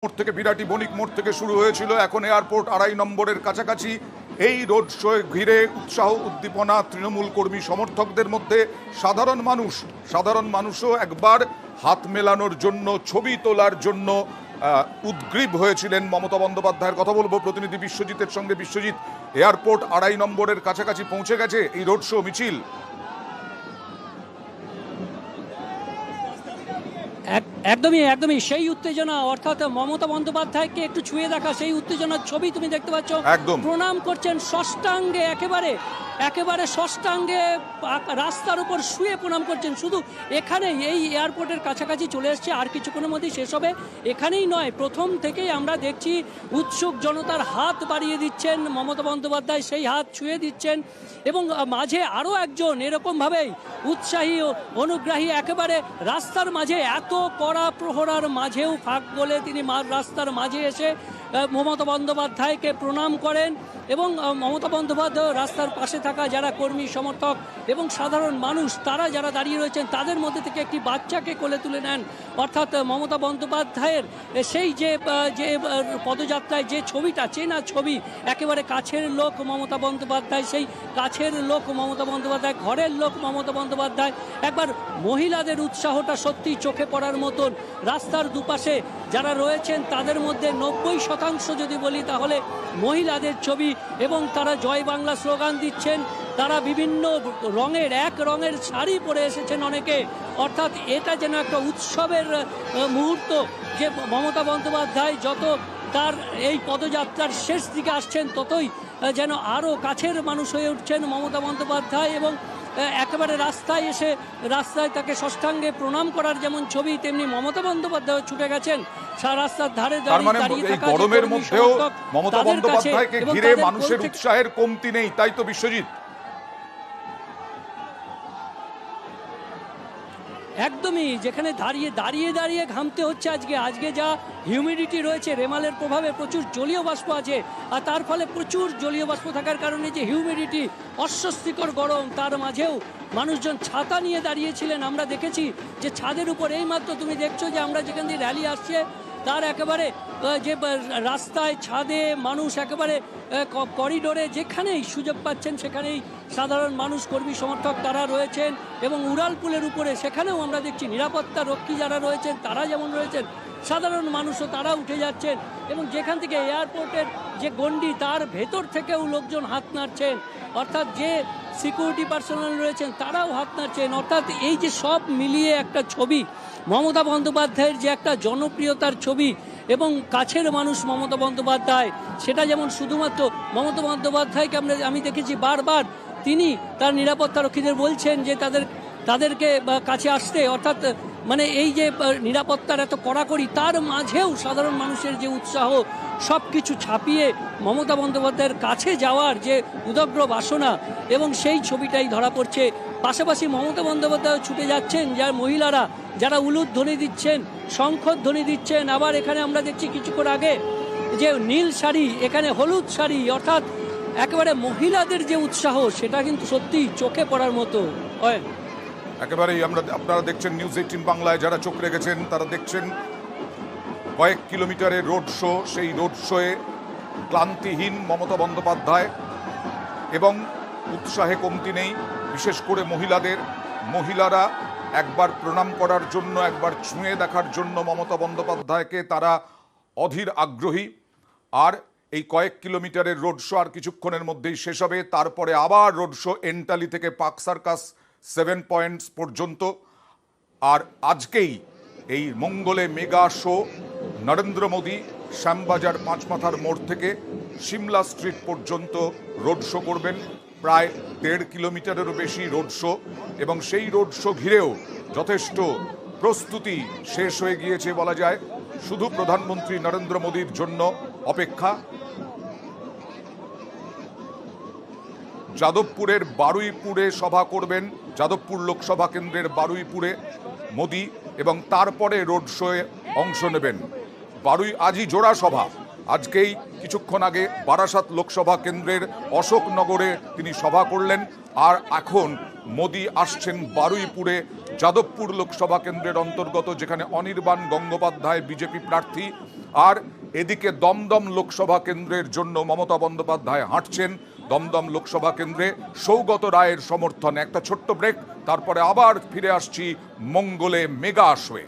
মোড় থেকে বিরাটি বণিক মোড় থেকে শুরু হয়েছিল, এখন এয়ারপোর্ট ২.৫ নম্বরের কাছাকাছি। এই রোড শো ঘিরে উৎসাহ উদ্দীপনা তৃণমূল কর্মী সমর্থকদের মধ্যে। সাধারণ মানুষও একবার হাত মেলানোর জন্য, ছবি তোলার জন্য উদ্গ্রীব হয়েছিলেন মমতা বন্দ্যোপাধ্যায়ের। কথা বলবো প্রতিনিধি বিশ্বজিতের সঙ্গে। বিশ্বজিৎ, এয়ারপোর্ট ২.৫ নম্বরের কাছাকাছি পৌঁছে গেছে এই রোড শো মিছিল। একদমই সেই উত্তেজনা, অর্থাৎ মমতা বন্দ্যোপাধ্যায়কে একটু ছুঁয়ে দেখা সেই উত্তেজনার ছবি তুমি দেখতে পাচ্ছ। একদম প্রণাম করছেন ষষ্ঠাঙ্গে, একেবারে ষষ্ঠাঙ্গে রাস্তার উপর শুয়ে প্রণাম করছেন। শুধু এখানেই এই এয়ারপোর্টের কাছাকাছি চলে এসছে, আর কিছুক্ষণের মধ্যেই শেষ হবে। এখানেই নয়, প্রথম থেকেই আমরা দেখছি উৎসুক জনতার হাত বাড়িয়ে দিচ্ছেন মমতা বন্দ্যোপাধ্যায়, সেই হাত ছুঁয়ে দিচ্ছেন। এবং মাঝে আরও একজন এরকমভাবেই উৎসাহী ও অনুগ্রাহী, একেবারে রাস্তার মাঝে এত কড়া প্রহরার মাঝেও ফাঁক বলে তিনি রাস্তার মাঝে এসে মমতা বন্দ্যোপাধ্যায়কে প্রণাম করেন। এবং মমতা বন্দ্যোপাধ্যায় রাস্তার পাশে থাকা যারা কর্মী সমর্থক এবং সাধারণ মানুষ, তারা যারা দাঁড়িয়ে রয়েছেন তাদের মধ্যে থেকে একটি বাচ্চাকে কোলে তুলে নেন। অর্থাৎ মমতা বন্দ্যোপাধ্যায়ের সেই যে পদযাত্রায় যে ছবিটা, চেনা ছবি, একেবারে কাছের লোক মমতা বন্দ্যোপাধ্যায়, সেই কাছের লোক মমতা বন্দ্যোপাধ্যায়, ঘরের লোক মমতা বন্দ্যোপাধ্যায়। একবার মহিলাদের উৎসাহটা সত্যি চোখে পড়ার মতন। রাস্তার দুপাশে যারা রয়েছেন তাদের মধ্যে 90% যদি বলি তাহলে মহিলাদের ছবি, এবং তারা জয় বাংলা স্লোগান দিচ্ছেন। তারা বিভিন্ন এক রঙের শাড়ি পরে এসেছেন অনেকে। অর্থাৎ এটা যেন একটা উৎসবের মুহূর্ত, যে মমতা বন্দ্যোপাধ্যায় যত তার এই পদযাত্রার শেষ দিকে আসছেন ততই যেন আরও কাছের মানুষ হয়ে উঠছেন মমতা বন্দ্যোপাধ্যায়। এবং একেবারে রাস্তায় তাকে ষষ্ঠাঙ্গে প্রণাম করার যেমন ছবি, তেমনি মমতা বন্দ্যোপাধ্যায় ছুটে গেছেন রাস্তার ধারে দাঁড়িয়ে থাকা গরমের মধ্যেও মমতা বন্দ্যোপাধ্যায়কে ঘিরে মানুষের উৎসাহের কমতি নেই, তাই তো বিশ্বজিৎ? একদমই, যেখানে দাঁড়িয়ে ঘামতে হচ্ছে আজকে যা হিউমিডিটি রয়েছে, রেমালের প্রভাবে প্রচুর জলীয় বাষ্প আছে, আর তার ফলে প্রচুর জলীয় বাষ্প থাকার কারণে যে হিউমিডিটি, অস্বস্তিকর গরম, তার মাঝেও মানুষজন ছাতা নিয়ে দাঁড়িয়েছিলেন। আমরা দেখেছি যে ছাদের উপর এইমাত্র তুমি দেখছো যে আমরা যেখান দিয়ে র্যালি আসছে তার একেবারে যে রাস্তায়, ছাদে মানুষ, একেবারে করিডোরে যেখানেই সুযোগ পাচ্ছেন সেখানেই সাধারণ মানুষ, কর্মী সমর্থক তারা রয়েছেন। এবং উড়ালপুলের উপরে সেখানেও আমরা দেখছি নিরাপত্তা রক্ষী যারা রয়েছেন তারা যেমন রয়েছেন, সাধারণ মানুষও তারা উঠে যাচ্ছেন। এবং যেখান থেকে এয়ারপোর্টের যে গণ্ডি, তার ভেতর থেকেও লোকজন হাত নাড়ছেন, অর্থাৎ যে সিকিউরিটি পার্সোনাল রয়েছেন তারাও হাত নাড়ছেন। অর্থাৎ এই যে সব মিলিয়ে একটা ছবি, মমতা বন্দ্যোপাধ্যায়ের যে একটা জনপ্রিয়তার ছবি এবং কাছের মানুষ মমতা বন্দ্যোপাধ্যায়, সেটা যেমন শুধুমাত্র মমতা বন্দ্যোপাধ্যায়কে আমি দেখেছি বারবার তিনি তার নিরাপত্তা রক্ষীদের বলছেন যে তাদেরকে কাছে আসতে, অর্থাৎ মানে এই যে নিরাপত্তার এত কড়াকড়ি, তার মাঝেও সাধারণ মানুষের যে উৎসাহ, সব কিছু ছাপিয়ে মমতা বন্দ্যোপাধ্যায়ের কাছে যাওয়ার যে উদগ্র বাসনা, এবং সেই ছবিটাই ধরা পড়ছে। পাশাপাশি মমতা বন্দ্যোপাধ্যায় ছুটে যাচ্ছেন, যার মহিলারা যারা উলুধ্বনি দিচ্ছেন, শঙ্খধ্বনি দিচ্ছেন। আবার এখানে আমরা দেখছি কিছুক্ষণ আগে যে নীল শাড়ি, এখানে হলুদ শাড়ি, অর্থাৎ একেবারে মহিলাদের যে উৎসাহ, সেটা কিন্তু সত্যি চোখে পড়ার মতো। একেবারেই আপনারা দেখছেন নিউজ 18 বাংলায়। যারা চোখ রেখেছেন তারা দেখছেন কয়েক কিলোমিটারের রোড শো। সেই রোড শোয়ে ক্লান্তিহীন মমতা বন্দ্যোপাধ্যায়, এবং উৎসাহে কমতি নেই, বিশেষ করে মহিলারা একবার প্রণাম করার জন্য, একবার ছুঁয়ে দেখার জন্য মমতা বন্দ্যোপাধ্যায়কে তারা অধীর আগ্রহী। আর এই কয়েক কিলোমিটারের রোড শো আর কিছুক্ষণের মধ্যেই শেষ হবে। তারপরে আবার রোড শো এন্টালি থেকে পার্ক সার্কাস 7 পয়েন্টস পর্যন্ত। আর আজকেই এই মঙ্গলে মেগা শো নরেন্দ্র মোদী শ্যামবাজার পাঁচমাথার মোড় থেকে সিমলা স্ট্রিট পর্যন্ত রোড শো করবেন। প্রায় 1.5 কিলোমিটারেরও বেশি রোড শো, এবং সেই রোড শো ঘিরেও যথেষ্ট প্রস্তুতি শেষ হয়ে গিয়েছে বলা যায়। শুধু প্রধানমন্ত্রী নরেন্দ্র মোদীর জন্য অপেক্ষা। যাদবপুরের বারুইপুরে সভা করবেন, যাদবপুর লোকসভা কেন্দ্রের বারুইপুরে মোদী, এবং তারপরে রোড শোয়ে অংশ নেবেন। আজই জোড়া সভা। আজকেই কিছুক্ষণ আগে বারাসাত লোকসভা কেন্দ্রের অশোকনগরে তিনি সভা করলেন, আর এখন মোদী আসছেন বারুইপুরে, যাদবপুর লোকসভা কেন্দ্রের অন্তর্গত, যেখানে অনির্বাণ গঙ্গোপাধ্যায় বিজেপি প্রার্থী, আর এদিকে দমদম লোকসভা কেন্দ্রের জন্য মমতা বন্দ্যোপাধ্যায় হাঁটছেন দমদম লোকসভা কেন্দ্রে সৌগত রায়ের সমর্থনে। একটা ছোট্ট ব্রেক, তারপরে আবার ফিরে আসছি মঙ্গলে মেগা শোয়ে।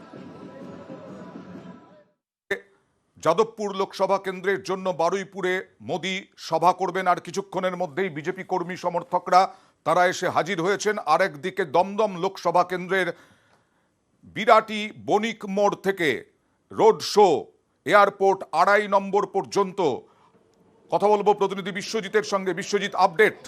যাদবপুর লোকসভা কেন্দ্রের জন্য বারুইপুরে মোদি সভা করবেন আর কিছুক্ষণের মধ্যেই বিজেপি কর্মী সমর্থকরা তারা এসে হাজির হয়েছেন। আরেকদিকে দমদম লোকসভা কেন্দ্রের বিরাটি বণিক মোড় থেকে রোড শো এয়ারপোর্ট 2.5 নম্বর পর্যন্ত। কথা বলবো প্রতিনিধি বিশ্বজিতের সঙ্গে। বিশ্বজিৎ, আপডেট।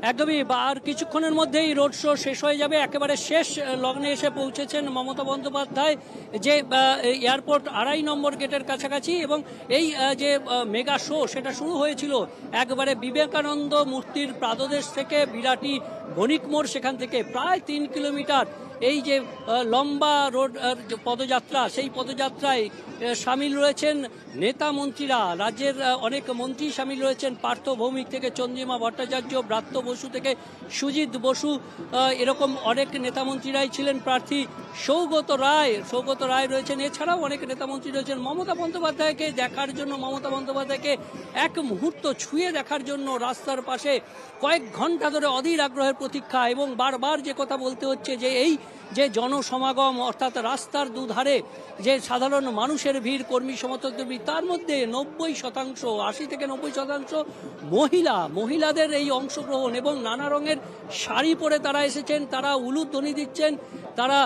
একদমই, আর কিছুক্ষণের মধ্যেই রোড শো শেষ হয়ে যাবে। একেবারে শেষ লগ্নে এসে পৌঁছেছেন মমতা বন্দ্যোপাধ্যায়, যে এয়ারপোর্ট 2.5 নম্বর গেটের কাছাকাছি। এবং এই যে মেগা শো সেটা শুরু হয়েছিল একবারে বিবেকানন্দ মূর্তির প্রাদদেশ থেকে বিরাটি বণিক মোড়, সেখান থেকে প্রায় 3 কিলোমিটার এই যে লম্বা রোড পদযাত্রা, সেই পদযাত্রায় সামিল রয়েছেন নেতা মন্ত্রীরা। রাজ্যের অনেক মন্ত্রী সামিল রয়েছেন, পার্থ ভৌমিক থেকে চন্দ্রিমা ভট্টাচার্য, ব্রাত্য বসু থেকে সুজিত বসু, এরকম অনেক নেতামন্ত্রীরাই ছিলেন প্রার্থী। সৌগত রায় রয়েছেন, এছাড়াও অনেক নেতামন্ত্রী রয়েছেন। মমতা বন্দ্যোপাধ্যায়কে দেখার জন্য, মমতা বন্দ্যোপাধ্যায়কে এক মুহূর্ত ছুঁয়ে দেখার জন্য রাস্তার পাশে কয়েক ঘন্টা ধরে অধীর আগ্রহের প্রতীক্ষা। এবং বারবার যে কথা বলতে হচ্ছে যে এই যে জনসমাগম, অর্থাৎ রাস্তার দুধারে যে সাধারণ মানুষের ভিড়, কর্মী সমর্থকদের ভিড়, তার মধ্যে 90%, 80 থেকে 90% মহিলাদের এই অংশগ্রহণ। এবং নানা রঙের শাড়ি পরে তারা এসেছেন, তারা উলুধ্বনি দিচ্ছেন, তারা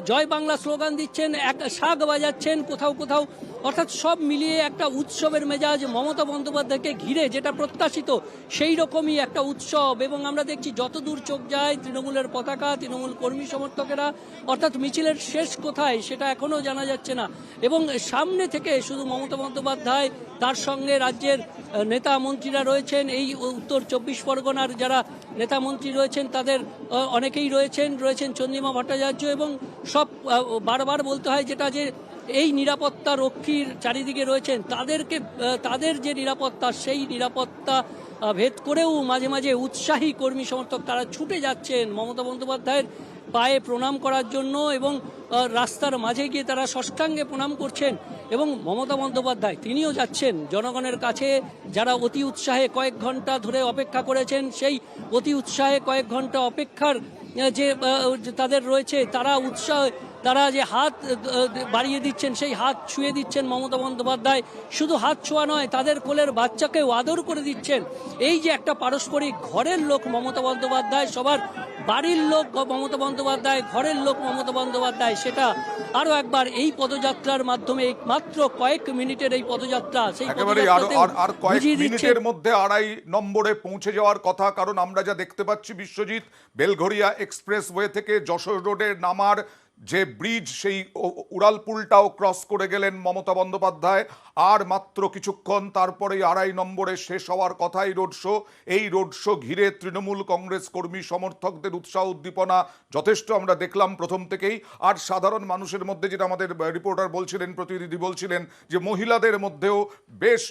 জয় বাংলা স্লোগান দিচ্ছেন, এক শাক বাজাচ্ছেন কোথাও কোথাও। অর্থাৎ সব মিলিয়ে একটা উৎসবের মেজাজ মমতা বন্দ্যোপাধ্যায়কে ঘিরে, যেটা প্রত্যাশিত সেই রকমই একটা উৎসব। এবং আমরা দেখছি যতদূর চোখ যায় তৃণমূলের পতাকা, তৃণমূল কর্মী সমর্থকেরা, অর্থাৎ মিছিলের শেষ কোথায় সেটা এখনো জানা যাচ্ছে না। এবং সামনে থেকে শুধু মমতা বন্দ্যোপাধ্যায়, তার সঙ্গে রাজ্যের নেতা মন্ত্রীরা রয়েছেন, এই উত্তর 24 পরগনার যারা নেতা মন্ত্রী রয়েছেন তাদের অনেকেই রয়েছেন চন্দ্রিমা ভট্টাচার্য। এবং সব বারবার বলতে হয় যেটা, যে এই নিরাপত্তা রক্ষীর চারিদিকে রয়েছেন, তাদের যে নিরাপত্তা, সেই নিরাপত্তা ভেদ করেও মাঝে মাঝে উৎসাহী কর্মী সমর্থক তারা ছুটে যাচ্ছেন মমতা বন্দ্যোপাধ্যায়ের পায়ে প্রণাম করার জন্য। এবং রাস্তার মাঝে গিয়ে তারা সাষ্টাঙ্গে প্রণাম করছেন। এবং মমতা বন্দ্যোপাধ্যায় তিনিও যাচ্ছেন জনগণের কাছে, যারা অতি উৎসাহে কয়েক ঘন্টা ধরে অপেক্ষা করেছেন। সেই অতি উৎসাহে কয়েক ঘন্টা অপেক্ষার যে তাদের রয়েছে, তারা যে হাত বাড়িয়ে দিচ্ছেন, সেই হাত ছুঁয়ে দিচ্ছেন মমতা বন্দ্যোপাধ্যায়। শুধু হাত ছোঁয়া নয়, তাদের কোলের বাচ্চাকেও আদর করে দিচ্ছেন। এই যে একটা পারস্পরিক, ঘরের লোক মমতা বন্দ্যোপাধ্যায়, সবার বাড়ির লোক মমতা বন্দ্যোপাধ্যায়, ঘরের লোক মমতা বন্দ্যোপাধ্যায়, সেটা আরো একবার এই পদযাত্রার মাধ্যমে, মাত্র কয়েক মিনিটের এই পদযাত্রা, সেই আর কয়েক মিনিটের মধ্যে 2.5 নম্বরে পৌঁছে যাওয়ার কথা। কারণ আমরা যা দেখতে পাচ্ছি বিশ্বজিৎ, বেলঘরিয়া এক্সপ্রেসওয়ে থেকে যশোর রোডে নামার যে ব্রিজ, সেই উড়ালপুলটাও ক্রস করে গেলেন মমতা বন্দ্যোপাধ্যায়। আর মাত্র কিছুক্ষণ তারপরেই 2.5 নম্বরে শেষ হওয়ার কথা এই রোড শো। এই রোড শো ঘিরে তৃণমূল কংগ্রেস কর্মী সমর্থকদের উৎসাহ উদ্দীপনা যথেষ্ট আমরা দেখলাম প্রথম থেকেই। আর সাধারণ মানুষের মধ্যে, যেটা আমাদের রিপোর্টার বলছিলেন, প্রতিনিধি বলছিলেন, যে মহিলাদের মধ্যেও বেশ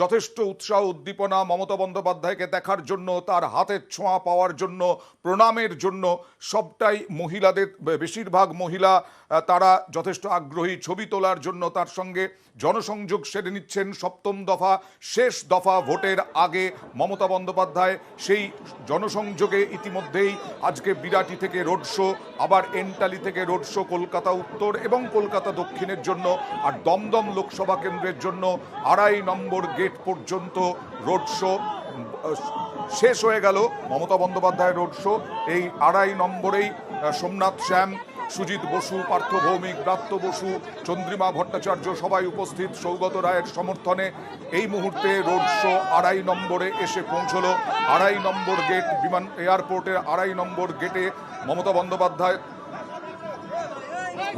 যথেষ্ট উৎসাহ উদ্দীপনা মমতা বন্দ্যোপাধ্যায়কে দেখার জন্য, তার হাতের ছোঁয়া পাওয়ার জন্য, প্রণামের জন্য। সবটাই মহিলাদের, বেশিরভাগ মহিলা তারা যথেষ্ট আগ্রহী ছবি তোলার জন্য। তার সঙ্গে জনসংযোগ সেরে নিচ্ছেন। 7ম দফা, শেষ দফা ভোটের আগে মমতা বন্দ্যোপাধ্যায় সেই জনসংযোগে ইতিমধ্যেই আজকে বিরাটি থেকে রোড শো, আবার এন্টালি থেকে রোড শো কলকাতা উত্তর এবং কলকাতা দক্ষিণের জন্য। আর দমদম লোকসভা কেন্দ্রের জন্য 2.5 নম্বর গেট পর্যন্ত রোড শো শেষ হয়ে গেল মমতা বন্দ্যোপাধ্যায়ের রোড শো। এই 2.5 নম্বরেই সোমনাথ শ্যাম, সুজিত বসু, পার্থ ভৌমিক, ব্রাত্য বসু, চন্দ্রিমা ভট্টাচার্য সবাই উপস্থিত সৌগত রায়ের সমর্থনে। এই মুহূর্তে রোড শো 2.5 নম্বরে এসে পৌঁছলো। 2.5 নম্বর গেট, বিমান এয়ারপোর্টের 2.5 নম্বর গেটে মমতা বন্দ্যোপাধ্যায়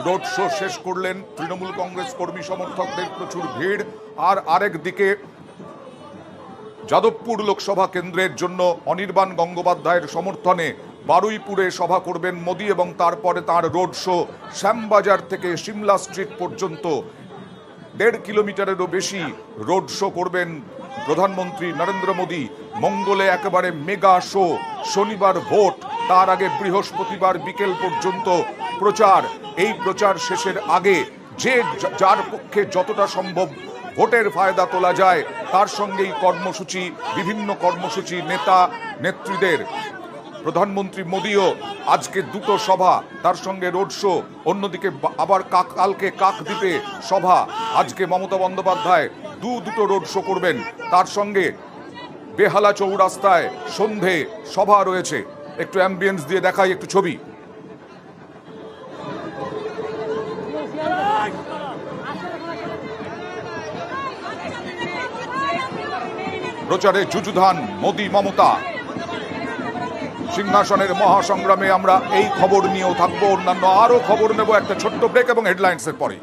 রোড শো শেষ করলেন। তৃণমূল কংগ্রেস কর্মী সমর্থকদের প্রচুর ভিড়। আর আরেক দিকে যাদবপুর লোকসভা কেন্দ্রের জন্য অনির্বাণ গঙ্গোপাধ্যায়ের সমর্থনে বারুইপুরে সভা করবেন মোদি এবং তারপরে তার রোড শো শ্যামবাজার থেকে সিমলা স্ট্রিট পর্যন্ত 1.5 কিলোমিটারেরও বেশি রোড শো করবেন প্রধানমন্ত্রী নরেন্দ্র মোদি। মঙ্গলে একেবারে মেগা শো। শনিবার ভোট, তার আগে বৃহস্পতিবার বিকেল পর্যন্ত প্রচার, এই প্রচার শেষের আগে যার পক্ষে যতটা সম্ভব ভোটের ফায়দা তোলা যায় তার সঙ্গেই কর্মসূচি, বিভিন্ন কর্মসূচি, নেতা নেত্রীদের। প্রধানমন্ত্রী মোদিও আজকে দুটো সভা, তার সঙ্গে রোড শো, অন্যদিকে আবার কালকে কাকদ্বীপে সভা। আজকে মমতা বন্দ্যোপাধ্যায় দুটো রোড শো করবেন, তার সঙ্গে বেহালা চৌরাস্তায় সন্ধে সভা রয়েছে। একটু অ্যাম্বিয়েন্স দিয়ে দেখাই একটু ছবি। প্রচারে যুযুধান মোদি মমতা। সিংহাসনের মহাসংগ্রামে আমরা এই খবর নিয়েও থাকবো, অন্যান্য আরো খবর নেব একটা ছোট্ট ব্রেক এবং হেডলাইন্সের পরে।